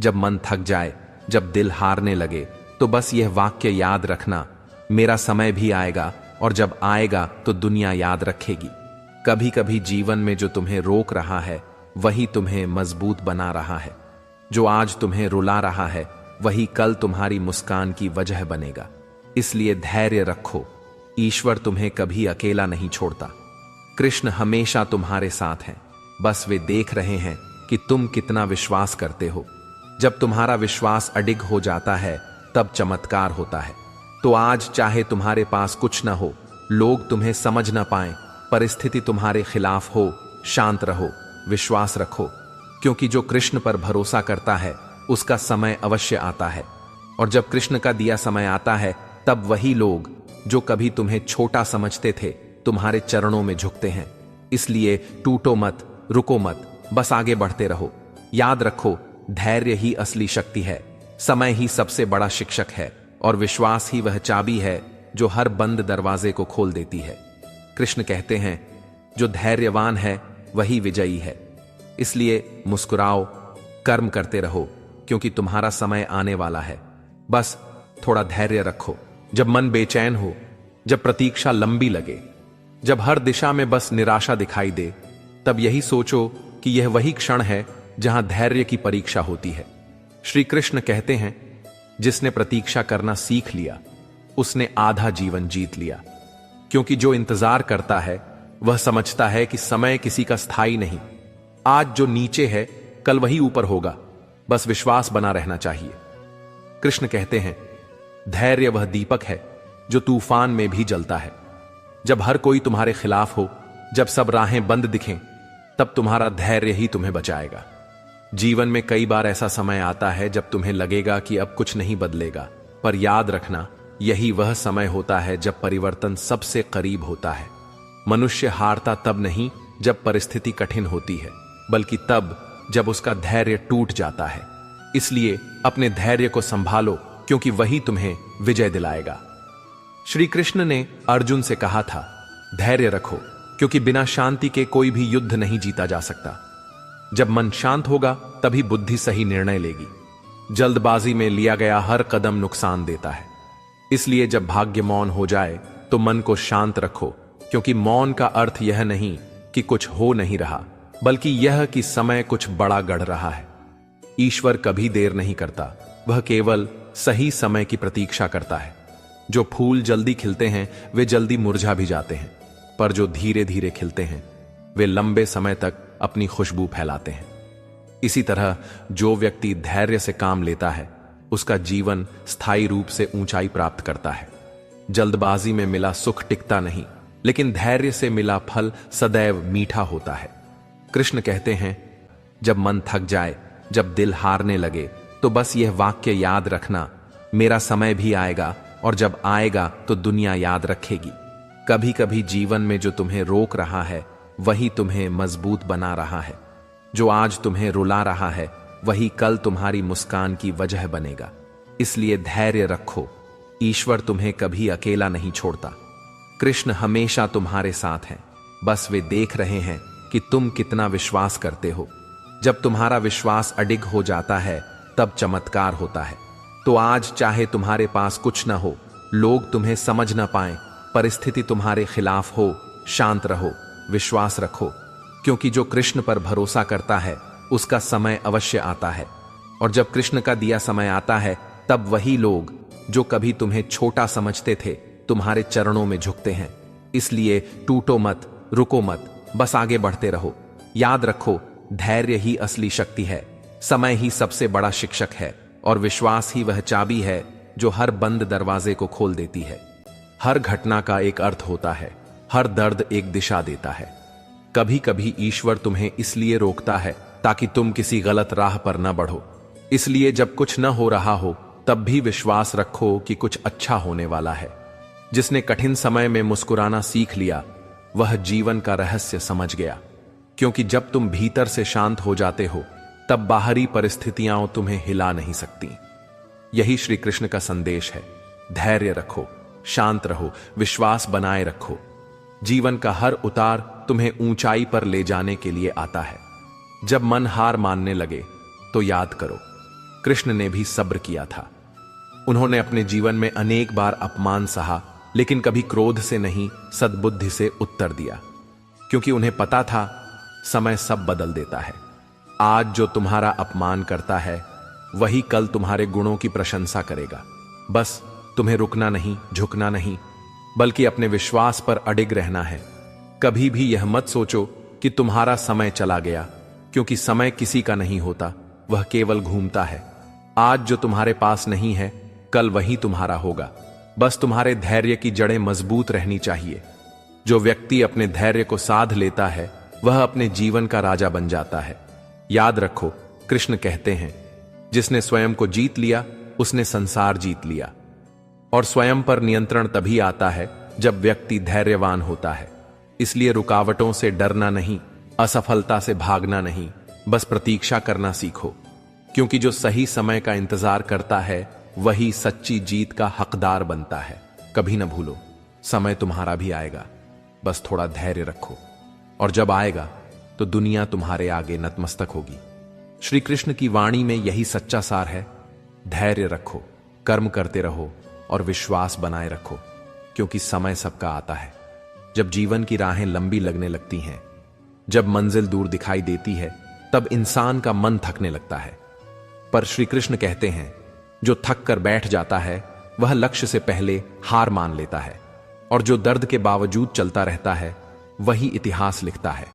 जब मन थक जाए, जब दिल हारने लगे, तो बस यह वाक्य याद रखना, मेरा समय भी आएगा और जब आएगा तो दुनिया याद रखेगी। कभी कभी जीवन में जो तुम्हें रोक रहा है वही तुम्हें मजबूत बना रहा है। जो आज तुम्हें रुला रहा है वही कल तुम्हारी मुस्कान की वजह बनेगा। इसलिए धैर्य रखो, ईश्वर तुम्हें कभी अकेला नहीं छोड़ता। कृष्ण हमेशा तुम्हारे साथ हैं, बस वे देख रहे हैं कि तुम कितना विश्वास करते हो। जब तुम्हारा विश्वास अडिग हो जाता है तब चमत्कार होता है। तो आज चाहे तुम्हारे पास कुछ न हो, लोग तुम्हें समझ न पाएं, परिस्थिति तुम्हारे खिलाफ हो, शांत रहो, विश्वास रखो, क्योंकि जो कृष्ण पर भरोसा करता है उसका समय अवश्य आता है। और जब कृष्ण का दिया समय आता है तब वही लोग जो कभी तुम्हें छोटा समझते थे तुम्हारे चरणों में झुकते हैं। इसलिए टूटो मत, रुको मत, बस आगे बढ़ते रहो। याद रखो, धैर्य ही असली शक्ति है, समय ही सबसे बड़ा शिक्षक है और विश्वास ही वह चाबी है जो हर बंद दरवाजे को खोल देती है। कृष्ण कहते हैं, जो धैर्यवान है वही विजयी है। इसलिए मुस्कुराओ, कर्म करते रहो, क्योंकि तुम्हारा समय आने वाला है। बस थोड़ा धैर्य रखो। जब मन बेचैन हो, जब प्रतीक्षा लंबी लगे, जब हर दिशा में बस निराशा दिखाई दे, तब यही सोचो कि यह वही क्षण है जहां धैर्य की परीक्षा होती है। श्री कृष्ण कहते हैं, जिसने प्रतीक्षा करना सीख लिया उसने आधा जीवन जीत लिया। क्योंकि जो इंतजार करता है वह समझता है कि समय किसी का स्थायी नहीं। आज जो नीचे है कल वही ऊपर होगा, बस विश्वास बना रहना चाहिए। कृष्ण कहते हैं, धैर्य वह दीपक है जो तूफान में भी जलता है। जब हर कोई तुम्हारे खिलाफ हो, जब सब राहें बंद दिखें, तब तुम्हारा धैर्य ही तुम्हें बचाएगा। जीवन में कई बार ऐसा समय आता है जब तुम्हें लगेगा कि अब कुछ नहीं बदलेगा, पर याद रखना, यही वह समय होता है जब परिवर्तन सबसे करीब होता है। मनुष्य हारता तब नहीं जब परिस्थिति कठिन होती है, बल्कि तब जब उसका धैर्य टूट जाता है। इसलिए अपने धैर्य को संभालो, क्योंकि वही तुम्हें विजय दिलाएगा। श्री कृष्ण ने अर्जुन से कहा था, धैर्य रखो, क्योंकि बिना शांति के कोई भी युद्ध नहीं जीता जा सकता। जब मन शांत होगा तभी बुद्धि सही निर्णय लेगी। जल्दबाजी में लिया गया हर कदम नुकसान देता है। इसलिए जब भाग्य मौन हो जाए तो मन को शांत रखो, क्योंकि मौन का अर्थ यह नहीं कि कुछ हो नहीं रहा, बल्कि यह कि समय कुछ बड़ा गढ़ रहा है। ईश्वर कभी देर नहीं करता, वह केवल सही समय की प्रतीक्षा करता है। जो फूल जल्दी खिलते हैं वे जल्दी मुरझा भी जाते हैं, पर जो धीरे धीरे खिलते हैं वे लंबे समय तक अपनी खुशबू फैलाते हैं। इसी तरह जो व्यक्ति धैर्य से काम लेता है उसका जीवन स्थायी रूप से ऊंचाई प्राप्त करता है। जल्दबाजी में मिला सुख टिकता नहीं, लेकिन धैर्य से मिला फल सदैव मीठा होता है। कृष्ण कहते हैं, जब मन थक जाए, जब दिल हारने लगे, तो बस यह वाक्य याद रखना, मेरा समय भी आएगा और जब आएगा तो दुनिया याद रखेगी। कभी कभी जीवन में जो तुम्हें रोक रहा है वही तुम्हें मजबूत बना रहा है। जो आज तुम्हें रुला रहा है वही कल तुम्हारी मुस्कान की वजह बनेगा। इसलिए धैर्य रखो, ईश्वर तुम्हें कभी अकेला नहीं छोड़ता। कृष्ण हमेशा तुम्हारे साथ हैं, बस वे देख रहे हैं कि तुम कितना विश्वास करते हो। जब तुम्हारा विश्वास अडिग हो जाता है तब चमत्कार होता है। तो आज चाहे तुम्हारे पास कुछ न हो, लोग तुम्हें समझ न पाएं, परिस्थिति तुम्हारे खिलाफ हो, शांत रहो, विश्वास रखो, क्योंकि जो कृष्ण पर भरोसा करता है उसका समय अवश्य आता है। और जब कृष्ण का दिया समय आता है तब वही लोग जो कभी तुम्हें छोटा समझते थे तुम्हारे चरणों में झुकते हैं। इसलिए टूटो मत, रुको मत, बस आगे बढ़ते रहो। याद रखो, धैर्य ही असली शक्ति है, समय ही सबसे बड़ा शिक्षक है और विश्वास ही वह चाबी है जो हर बंद दरवाजे को खोल देती है। हर घटना का एक अर्थ होता है, हर दर्द एक दिशा देता है। कभी कभी ईश्वर तुम्हें इसलिए रोकता है ताकि तुम किसी गलत राह पर न बढ़ो। इसलिए जब कुछ न हो रहा हो तब भी विश्वास रखो कि कुछ अच्छा होने वाला है। जिसने कठिन समय में मुस्कुराना सीख लिया वह जीवन का रहस्य समझ गया, क्योंकि जब तुम भीतर से शांत हो जाते हो तब बाहरी परिस्थितियां तुम्हें हिला नहीं सकती। यही श्री कृष्ण का संदेश है। धैर्य रखो, शांत रहो, विश्वास बनाए रखो। जीवन का हर उतार तुम्हें ऊंचाई पर ले जाने के लिए आता है। जब मन हार मानने लगे तो याद करो, कृष्ण ने भी सब्र किया था। उन्होंने अपने जीवन में अनेक बार अपमान सहा, लेकिन कभी क्रोध से नहीं, सद्बुद्धि से उत्तर दिया, क्योंकि उन्हें पता था समय सब बदल देता है। आज जो तुम्हारा अपमान करता है वही कल तुम्हारे गुणों की प्रशंसा करेगा। बस तुम्हें रुकना नहीं, झुकना नहीं, बल्कि अपने विश्वास पर अडिग रहना है। कभी भी यह मत सोचो कि तुम्हारा समय चला गया, क्योंकि समय किसी का नहीं होता, वह केवल घूमता है। आज जो तुम्हारे पास नहीं है कल वही तुम्हारा होगा। बस तुम्हारे धैर्य की जड़ें मजबूत रहनी चाहिए। जो व्यक्ति अपने धैर्य को साध लेता है वह अपने जीवन का राजा बन जाता है। याद रखो, कृष्ण कहते हैं, जिसने स्वयं को जीत लिया उसने संसार जीत लिया। और स्वयं पर नियंत्रण तभी आता है जब व्यक्ति धैर्यवान होता है। इसलिए रुकावटों से डरना नहीं, असफलता से भागना नहीं, बस प्रतीक्षा करना सीखो, क्योंकि जो सही समय का इंतजार करता है वही सच्ची जीत का हकदार बनता है। कभी न भूलो, समय तुम्हारा भी आएगा, बस थोड़ा धैर्य रखो, और जब आएगा तो दुनिया तुम्हारे आगे नतमस्तक होगी। श्री कृष्ण की वाणी में यही सच्चा सार है। धैर्य रखो, कर्म करते रहो और विश्वास बनाए रखो, क्योंकि समय सबका आता है। जब जीवन की राहें लंबी लगने लगती हैं, जब मंजिल दूर दिखाई देती है, तब इंसान का मन थकने लगता है। पर श्री कृष्ण कहते हैं, जो थक कर बैठ जाता है वह लक्ष्य से पहले हार मान लेता है, और जो दर्द के बावजूद चलता रहता है वही इतिहास लिखता है।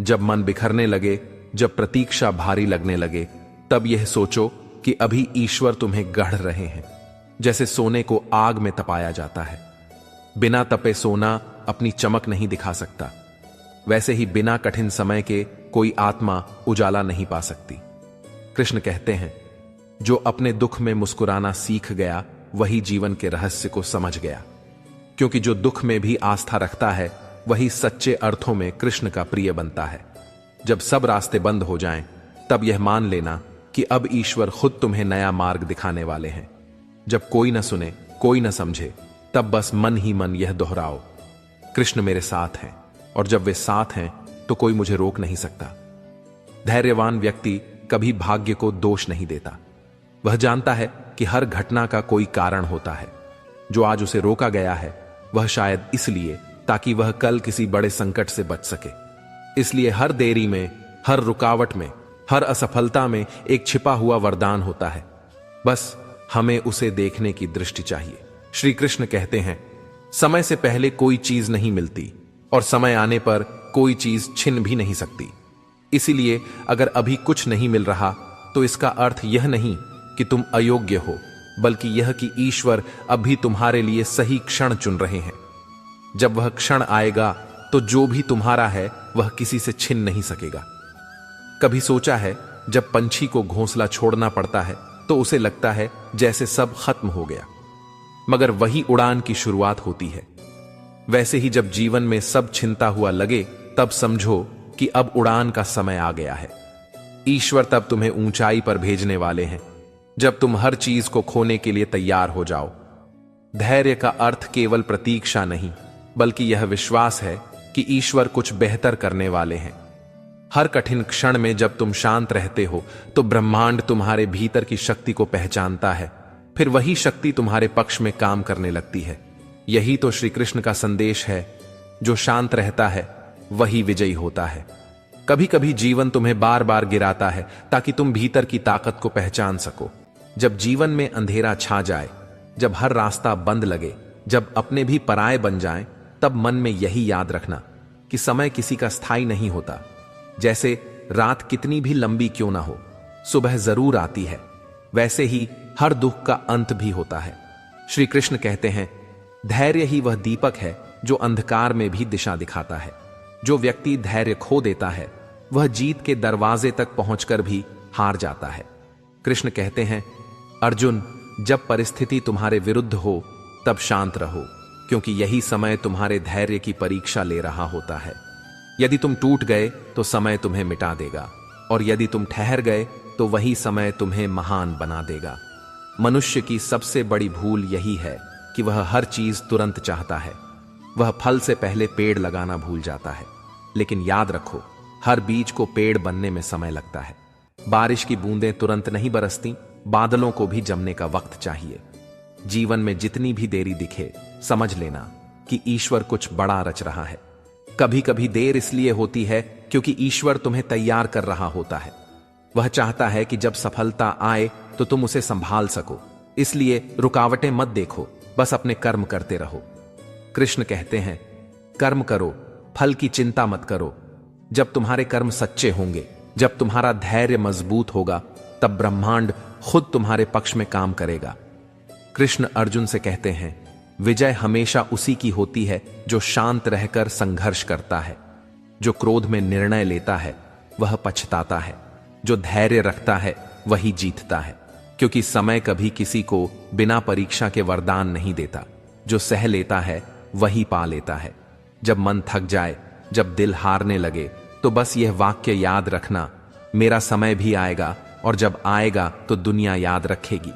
जब मन बिखरने लगे, जब प्रतीक्षा भारी लगने लगे, तब यह सोचो कि अभी ईश्वर तुम्हें गढ़ रहे हैं। जैसे सोने को आग में तपाया जाता है, बिना तपे सोना अपनी चमक नहीं दिखा सकता, वैसे ही बिना कठिन समय के कोई आत्मा उजाला नहीं पा सकती। कृष्ण कहते हैं, जो अपने दुख में मुस्कुराना सीख गया वही जीवन के रहस्य को समझ गया, क्योंकि जो दुख में भी आस्था रखता है वही सच्चे अर्थों में कृष्ण का प्रिय बनता है। जब सब रास्ते बंद हो जाएं, तब यह मान लेना कि अब ईश्वर खुद तुम्हें नया मार्ग दिखाने वाले हैं। जब कोई न सुने, कोई न समझे, तब बस मन ही मन यह दोहराओ, कृष्ण मेरे साथ हैं, और जब वे साथ हैं तो कोई मुझे रोक नहीं सकता। धैर्यवान व्यक्ति कभी भाग्य को दोष नहीं देता। वह जानता है कि हर घटना का कोई कारण होता है। जो आज उसे रोका गया है वह शायद इसलिए ताकि वह कल किसी बड़े संकट से बच सके। इसलिए हर देरी में, हर रुकावट में, हर असफलता में एक छिपा हुआ वरदान होता है। बस हमें उसे देखने की दृष्टि चाहिए। श्री कृष्ण कहते हैं, समय से पहले कोई चीज नहीं मिलती और समय आने पर कोई चीज छिन भी नहीं सकती। इसीलिए अगर अभी कुछ नहीं मिल रहा तो इसका अर्थ यह नहीं कि तुम अयोग्य हो, बल्कि यह कि ईश्वर अभी तुम्हारे लिए सही क्षण चुन रहे हैं। जब वह क्षण आएगा तो जो भी तुम्हारा है वह किसी से छिन नहीं सकेगा। कभी सोचा है, जब पंछी को घोंसला छोड़ना पड़ता है तो उसे लगता है जैसे सब खत्म हो गया, मगर वही उड़ान की शुरुआत होती है। वैसे ही जब जीवन में सब छिनता हुआ लगे, तब समझो कि अब उड़ान का समय आ गया है। ईश्वर तब तुम्हें ऊंचाई पर भेजने वाले हैं, जब तुम हर चीज को खोने के लिए तैयार हो जाओ। धैर्य का अर्थ केवल प्रतीक्षा नहीं, बल्कि यह विश्वास है कि ईश्वर कुछ बेहतर करने वाले हैं। हर कठिन क्षण में जब तुम शांत रहते हो तो ब्रह्मांड तुम्हारे भीतर की शक्ति को पहचानता है, फिर वही शक्ति तुम्हारे पक्ष में काम करने लगती है। यही तो श्री कृष्ण का संदेश है, जो शांत रहता है वही विजयी होता है। कभी कभी जीवन तुम्हें बार बार गिराता है ताकि तुम भीतर की ताकत को पहचान सको। जब जीवन में अंधेरा छा जाए, जब हर रास्ता बंद लगे, जब अपने भी पराये बन जाएं, तब मन में यही याद रखना कि समय किसी का स्थायी नहीं होता। जैसे रात कितनी भी लंबी क्यों ना हो, सुबह जरूर आती है, वैसे ही हर दुख का अंत भी होता है। श्री कृष्ण कहते हैं, धैर्य ही वह दीपक है जो अंधकार में भी दिशा दिखाता है। जो व्यक्ति धैर्य खो देता है वह जीत के दरवाजे तक पहुंचकर भी हार जाता है। कृष्ण कहते हैं, अर्जुन, जब परिस्थिति तुम्हारे विरुद्ध हो तब शांत रहो, क्योंकि यही समय तुम्हारे धैर्य की परीक्षा ले रहा होता है। यदि तुम टूट गए तो समय तुम्हें मिटा देगा, और यदि तुम ठहर गए तो वही समय तुम्हें महान बना देगा। मनुष्य की सबसे बड़ी भूल यही है कि वह हर चीज तुरंत चाहता है। वह फल से पहले पेड़ लगाना भूल जाता है। लेकिन याद रखो, हर बीज को पेड़ बनने में समय लगता है। बारिश की बूंदें तुरंत नहीं बरसती, बादलों को भी जमने का वक्त चाहिए। जीवन में जितनी भी देरी दिखे, समझ लेना कि ईश्वर कुछ बड़ा रच रहा है। कभी कभी देर इसलिए होती है क्योंकि ईश्वर तुम्हें तैयार कर रहा होता है। वह चाहता है कि जब सफलता आए तो तुम उसे संभाल सको। इसलिए रुकावटें मत देखो, बस अपने कर्म करते रहो। कृष्ण कहते हैं, कर्म करो, फल की चिंता मत करो। जब तुम्हारे कर्म सच्चे होंगे, जब तुम्हारा धैर्य मजबूत होगा, तब ब्रह्मांड खुद तुम्हारे पक्ष में काम करेगा। कृष्ण अर्जुन से कहते हैं, विजय हमेशा उसी की होती है जो शांत रहकर संघर्ष करता है। जो क्रोध में निर्णय लेता है वह पछताता है, जो धैर्य रखता है वही जीतता है। क्योंकि समय कभी किसी को बिना परीक्षा के वरदान नहीं देता। जो सह लेता है वही पा लेता है। जब मन थक जाए, जब दिल हारने लगे, तो बस यह वाक्य याद रखना, मेरा समय भी आएगा और जब आएगा तो दुनिया याद रखेगी।